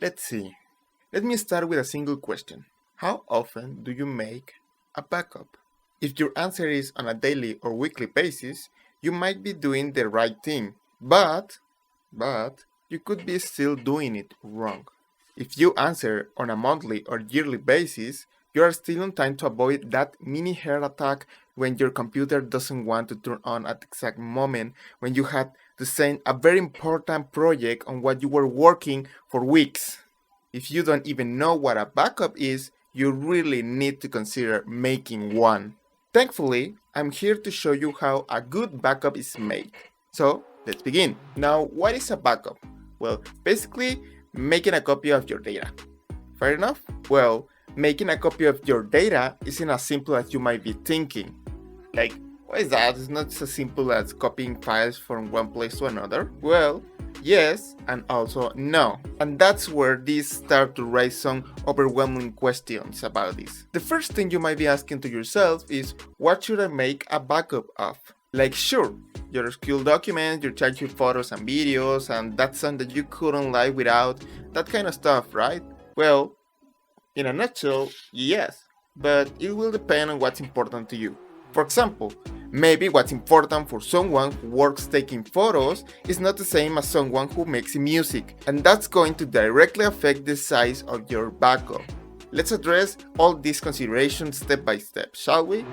Let's see. Let me start with a single question. How often do you make a backup? If your answer is on a daily or weekly basis, you might be doing the right thing, but you could be still doing it wrong. If you answer on a monthly or yearly basis, you are still on time to avoid that mini heart attack when your computer doesn't want to turn on at the exact moment when you had to send a very important project on what you were working for weeks. If you don't even know what a backup is, you really need to consider making one. Thankfully, I'm here to show you how a good backup is made. So, let's begin. Now, what is a backup? Well, basically, making a copy of your data. Fair enough? Well, making a copy of your data isn't as simple as you might be thinking. Like, what is that? It's not as simple as copying files from one place to another. Well, yes, and also no. And that's where these start to raise some overwhelming questions about this. The first thing you might be asking to yourself is, what should I make a backup of? Like, sure, your school documents, your childhood photos and videos, and that's something that you couldn't live without, that kind of stuff, right? Well, in a nutshell, yes, but it will depend on what's important to you. For example, maybe what's important for someone who works taking photos is not the same as someone who makes music, and that's going to directly affect the size of your backup. Let's address all these considerations step by step, shall we?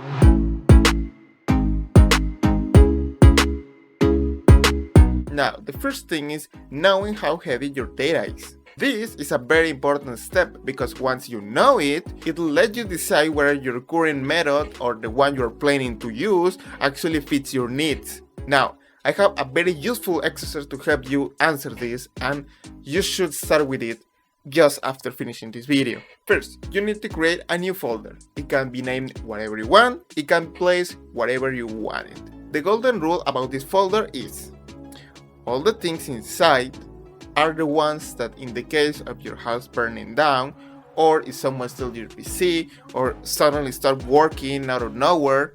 Now, the first thing is knowing how heavy your data is. This is a very important step because once you know it, it'll let you decide whether your current method or the one you're planning to use actually fits your needs. Now, I have a very useful exercise to help you answer this, and you should start with it just after finishing this video. First, you need to create a new folder. It can be named whatever you want, it can be placed wherever you want it. The golden rule about this folder is all the things inside are the ones that, in the case of your house burning down, or if someone steals your PC, or suddenly start working out of nowhere,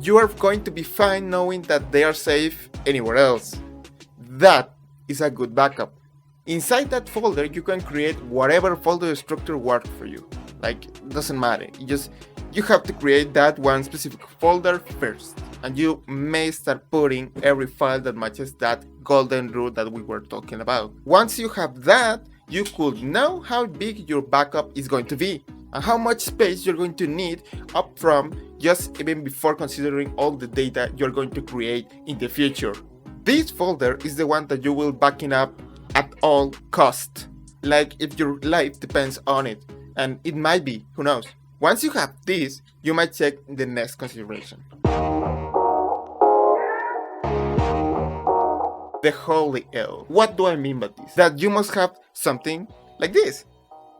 you are going to be fine knowing that they are safe anywhere else. That is a good backup. Inside that folder, you can create whatever folder structure works for you. Like, it doesn't matter. You have to create that one specific folder first, and you may start putting every file that matches that golden rule that we were talking about. Once you have that, you could know how big your backup is going to be and how much space you're going to need up front, just even before considering all the data you're going to create in the future. This folder is the one that you will backing up at all cost, like if your life depends on it, and it might be, who knows. Once you have this, you might check the next consideration. The holy L. What do I mean by this? That you must have something like this.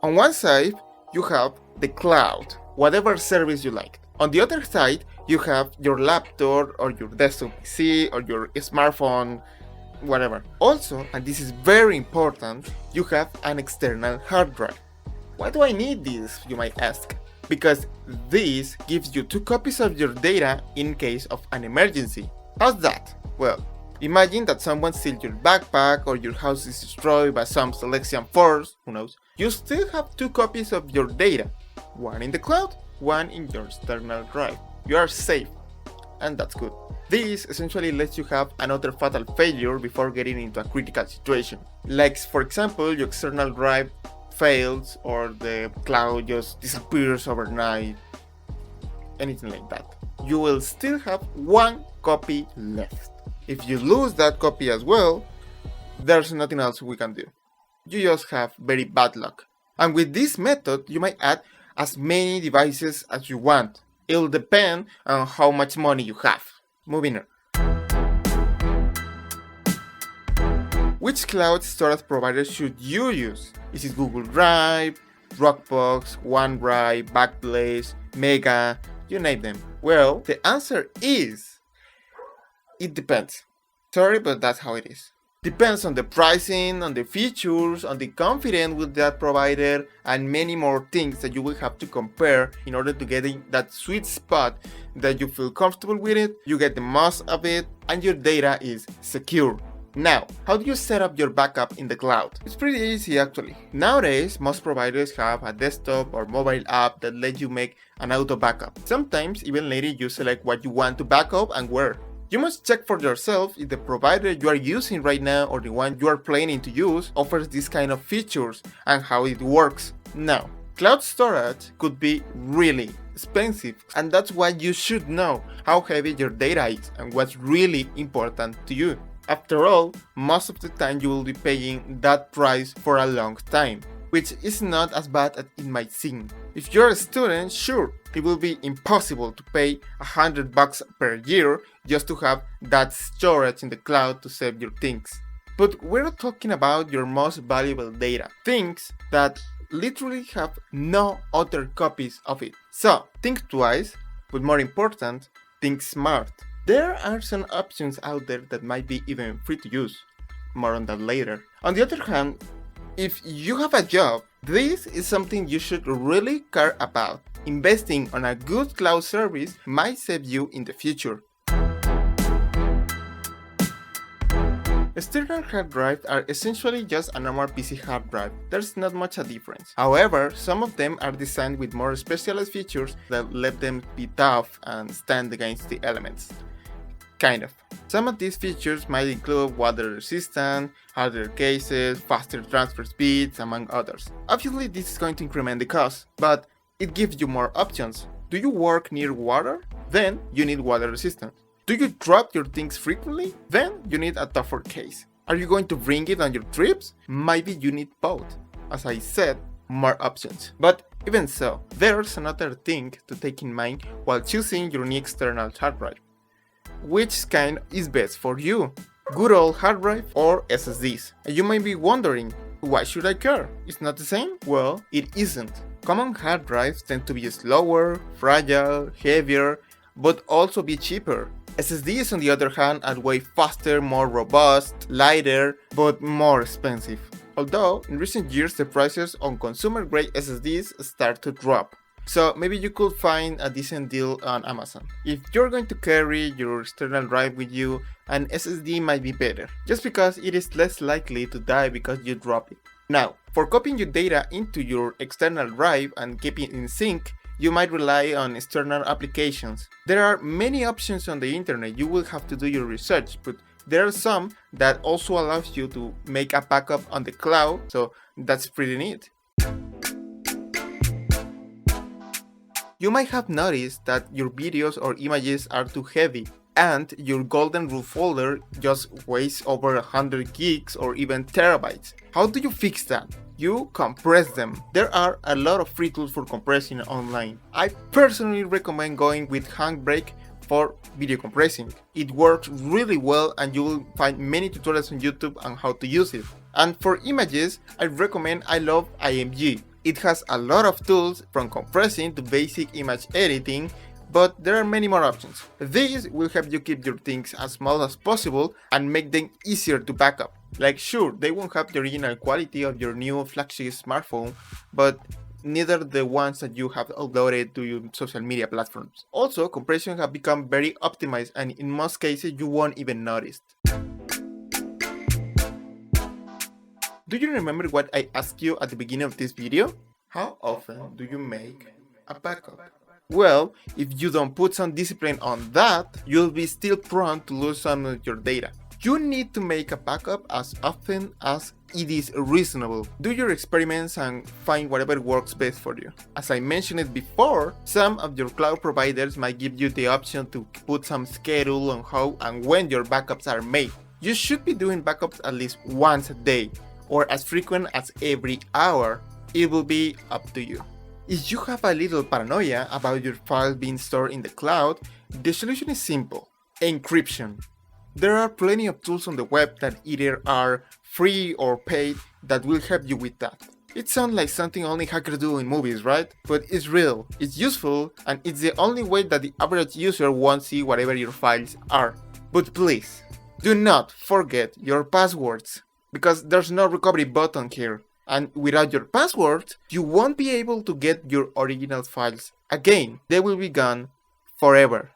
On one side, you have the cloud, whatever service you like. On the other side, you have your laptop or your desktop PC or your smartphone, whatever. Also, and this is very important, you have an external hard drive. Why do I need this, you might ask? Because this gives you 2 copies of your data in case of an emergency. How's that? Well, imagine that someone steals your backpack or your house is destroyed by some selection force, who knows. You still have 2 copies of your data, one in the cloud, one in your external drive. You are safe, and that's good. This essentially lets you have another fatal failure before getting into a critical situation. Like, for example, your external drive fails or the cloud just disappears overnight, anything like that. You will still have 1 copy left. If you lose that copy as well, there's nothing else we can do. You just have very bad luck. And with this method, you might add as many devices as you want. It'll depend on how much money you have. Moving on. Which cloud storage provider should you use? Is it Google Drive, Dropbox, OneDrive, Backblaze, Mega, you name them? Well, the answer is, it depends. Sorry, but that's how it is. Depends on the pricing, on the features, on the confidence with that provider, and many more things that you will have to compare in order to get in that sweet spot that you feel comfortable with it, you get the most of it, and your data is secure. Now, how do you set up your backup in the cloud? It's pretty easy actually. Nowadays, most providers have a desktop or mobile app that lets you make an auto backup. Sometimes even later you select what you want to backup and where. You must check for yourself if the provider you are using right now or the one you are planning to use offers this kind of features and how it works. Now, cloud storage could be really expensive, and that's why you should know how heavy your data is and what's really important to you. After all, most of the time you will be paying that price for a long time, which is not as bad as it might seem. If you're a student, sure, it will be impossible to pay $100 per year just to have that storage in the cloud to save your things. But we're talking about your most valuable data, things that literally have no other copies of it. So think twice, but more important, think smart. There are some options out there that might be even free to use. More on that later. On the other hand, if you have a job, this is something you should really care about. Investing on a good cloud service might save you in the future. External hard drives are essentially just a normal PC hard drive. There's not much a difference. However, some of them are designed with more specialized features that let them be tough and stand against the elements. Kind of. Some of these features might include water resistant, harder cases, faster transfer speeds, among others. Obviously, this is going to increment the cost, but it gives you more options. Do you work near water? Then you need water resistance. Do you drop your things frequently? Then you need a tougher case. Are you going to bring it on your trips? Maybe you need both. As I said, more options. But even so, there's another thing to take in mind while choosing your new external hard drive. Which kind is best for you? Good old hard drive or SSDs? And you might be wondering, why should I care? It's not the same? Well, it isn't. Common hard drives tend to be slower, fragile, heavier, but also be cheaper. SSDs on the other hand are way faster, more robust, lighter, but more expensive. Although, in recent years the prices on consumer-grade SSDs start to drop. So maybe you could find a decent deal on Amazon. If you're going to carry your external drive with you, an SSD might be better, just because it is less likely to die because you drop it. Now, for copying your data into your external drive and keeping it in sync, you might rely on external applications. There are many options on the internet, you will have to do your research, but there are some that also allows you to make a backup on the cloud, so that's pretty neat. You might have noticed that your videos or images are too heavy, and your Golden Rule folder just weighs over 100 gigs or even terabytes. How do you fix that? You compress them. There are a lot of free tools for compressing online. I personally recommend going with Handbrake for video compressing. It works really well and you will find many tutorials on YouTube on how to use it. And for images, I recommend iLoveIMG. It has a lot of tools from compressing to basic image editing, but there are many more options. These will help you keep your things as small as possible and make them easier to backup. Like sure, they won't have the original quality of your new flagship smartphone, but neither the ones that you have uploaded to your social media platforms. Also, compression has become very optimized and in most cases you won't even notice. Do you remember what I asked you at the beginning of this video? How often do you make a backup? Well, if you don't put some discipline on that, you'll be still prone to lose some of your data. You need to make a backup as often as it is reasonable. Do your experiments and find whatever works best for you. As I mentioned it before, some of your cloud providers might give you the option to put some schedule on how and when your backups are made. You should be doing backups at least once a day, or as frequent as every hour. It will be up to you. If you have a little paranoia about your files being stored in the cloud, the solution is simple: encryption. There are plenty of tools on the web that either are free or paid that will help you with that. It sounds like something only hackers do in movies, right? But it's real, it's useful, and it's the only way that the average user won't see whatever your files are. But please, do not forget your passwords, because there's no recovery button here. And without your passwords, you won't be able to get your original files again. They will be gone forever.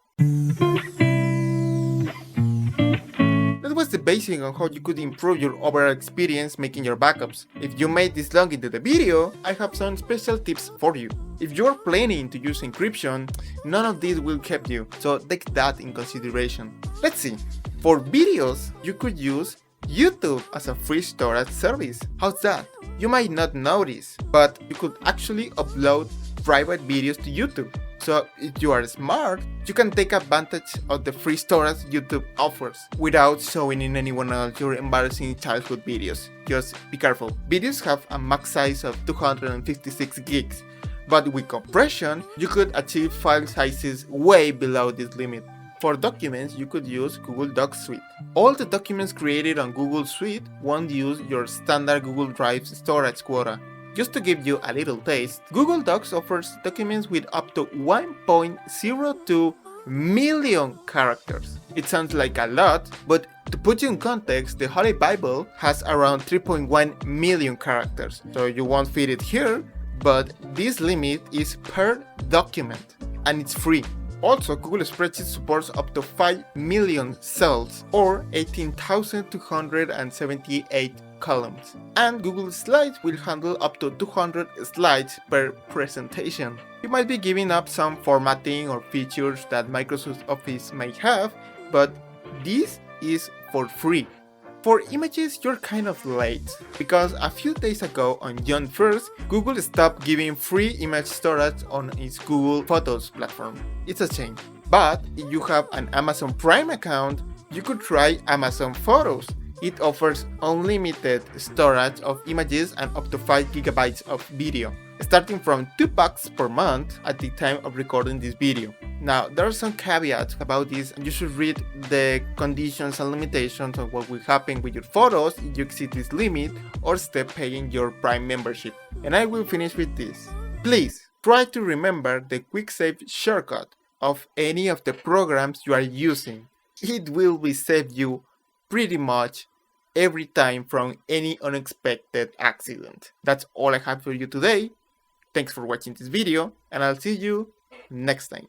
That was was the basic on how you could improve your overall experience making your backups. If you made this long into the video, I have some special tips for you. If you are planning to use encryption, none of this will help you, so take that in consideration. Let's see. For videos, you could use YouTube as a free storage service. How's that? You might not notice, but you could actually upload private videos to YouTube. So if you are smart, you can take advantage of the free storage YouTube offers without showing in anyone else your embarrassing childhood videos. Just be careful. Videos have a max size of 256 gigs, but with compression, you could achieve file sizes way below this limit. For documents, you could use Google Docs Suite. All the documents created on Google Suite won't use your standard Google Drive storage quota. Just to give you a little taste, Google Docs offers documents with up to 1.02 million characters. It sounds like a lot, but to put you in context, the Holy Bible has around 3.1 million characters, so you won't fit it here, but this limit is per document, and it's free. Also, Google Spreadsheet supports up to 5 million cells or 18,278 columns. And Google Slides will handle up to 200 slides per presentation. You might be giving up some formatting or features that Microsoft Office may have, but this is for free. For images, you're kind of late, because a few days ago on June 1st, Google stopped giving free image storage on its Google Photos platform. It's a shame. But if you have an Amazon Prime account, you could try Amazon Photos. It offers unlimited storage of images and up to 5 GB of video, starting from $2 per month at the time of recording this video. Now, there are some caveats about this, and you should read the conditions and limitations of what will happen with your photos if you exceed this limit or stop paying your Prime membership. And I will finish with this. Please try to remember the quick save shortcut of any of the programs you are using. It will save you pretty much every time from any unexpected accident. That's all I have for you today. Thanks for watching this video, and I'll see you next time.